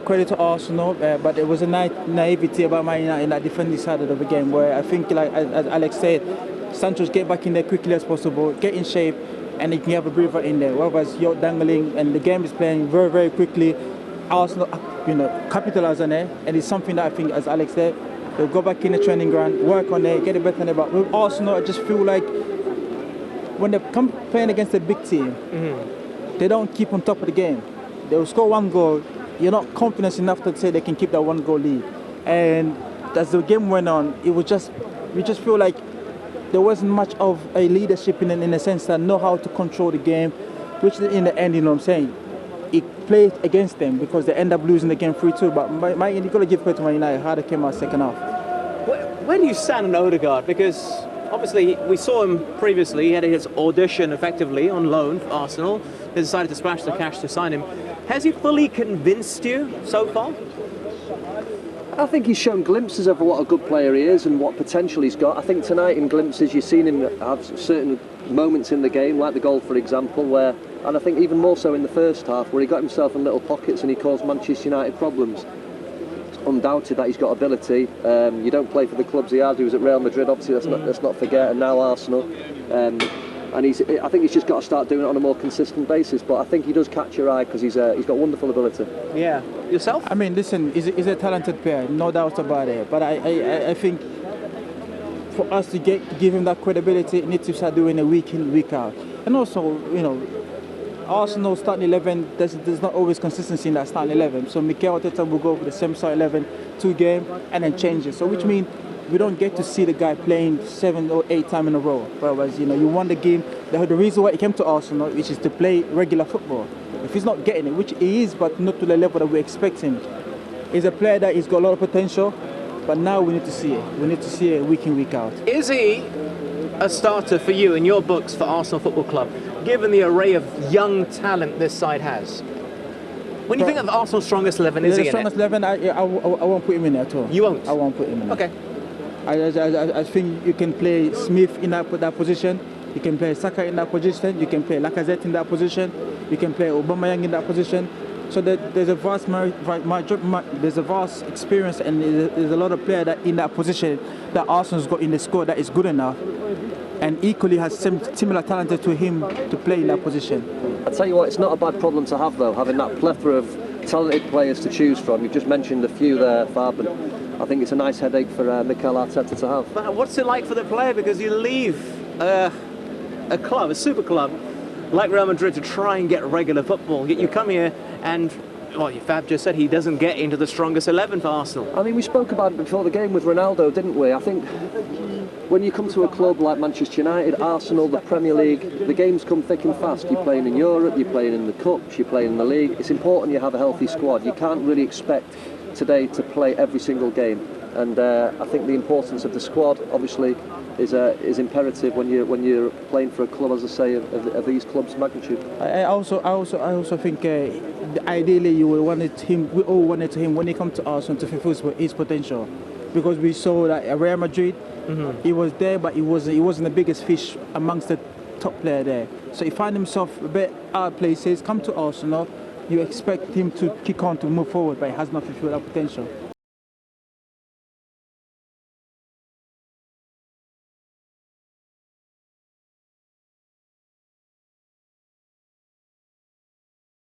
credit to Arsenal, but it was a naivety about Man United in that defending side of the game, where I think, like as Alex said, Santos get back in there quickly as possible, get in shape, and he can have a breather in there. Whereas you're dangling, and the game is playing very, very quickly. Arsenal, capitalize on it, and it's something that I think, as Alex said, they'll go back in the training ground, work on it, get it better. But with Arsenal, I just feel like when they come playing against a big team, they don't keep on top of the game. They'll score one goal. You're not confident enough to say they can keep that one goal lead. And as the game went on, we just feel like there wasn't much of a leadership in a sense that know how to control the game, which in the end, you know what I'm saying, it played against them because they end up losing the game 3-2. But you've got to give credit to Man United how they came out second half. Where do you stand on Odegaard? Because obviously we saw him previously. He had his audition effectively on loan for Arsenal. They decided to splash the cash to sign him. Has he fully convinced you so far? I think he's shown glimpses of what a good player he is and what potential he's got. I think tonight in glimpses you've seen him have certain moments in the game, like the goal for example, where, and I think even more so in the first half, where he got himself in little pockets and he caused Manchester United problems. It's undoubted that he's got ability. You don't play for the clubs he has. He was at Real Madrid, obviously, let's not forget, and now Arsenal. And I think he's just got to start doing it on a more consistent basis. But I think he does catch your eye because he's got wonderful ability. Yeah. Yourself? I mean, listen, he's a talented player, no doubt about it. But I think for us to give him that credibility, he needs to start doing it week in, week out. And also, Arsenal starting 11, there's not always consistency in that starting 11. So Mikel Arteta will go for the same starting 11, 2 games, and then change it. So which means we don't get to see the guy playing 7 or 8 times in a row. Whereas, you won the game. The reason why he came to Arsenal, which is to play regular football. If he's not getting it, which he is, but not to the level that we expect him, he's a player that he's got a lot of potential. But now we need to see it. We need to see it week in, week out. Is he a starter for you in your books for Arsenal Football Club, given the array of young talent this side has? When you think of Arsenal's strongest 11, is he in it? The strongest 11, I won't put him in there at all. You won't? I won't put him in there. Okay. I think you can play Smith in that position. You can play Saka in that position. You can play Lacazette in that position. You can play Aubameyang in that position. So there's a vast experience, and there's a lot of players that in that position that Arsenal's got in the squad that is good enough, and equally has similar talent to him to play in that position. I tell you what, it's not a bad problem to have though, having that plethora of talented players to choose from. You've just mentioned a few there, Fab, and I think it's a nice headache for Mikel Arteta to have. But what's it like for the player? Because you leave a club, a super club like Real Madrid, to try and get regular football. Yet you come here and, well, Fab just said he doesn't get into the strongest 11 for Arsenal. I mean, we spoke about it before the game with Ronaldo, didn't we? I think when you come to a club like Manchester United, Arsenal, the Premier League, the games come thick and fast. You're playing in Europe, you're playing in the Cups, you're playing in the League. It's important you have a healthy squad. You can't really expect today to play every single game. And I think the importance of the squad, obviously, is imperative when you're playing for a club, as I say, of these clubs' magnitude. I also think ideally we all wanted him when he comes to Arsenal to fulfill his potential, because we saw that at Real Madrid he was there, but he wasn't the biggest fish amongst the top player there. So he found himself a bit out of places. Come to Arsenal, you expect him to kick on to move forward, but he has not fulfilled that potential.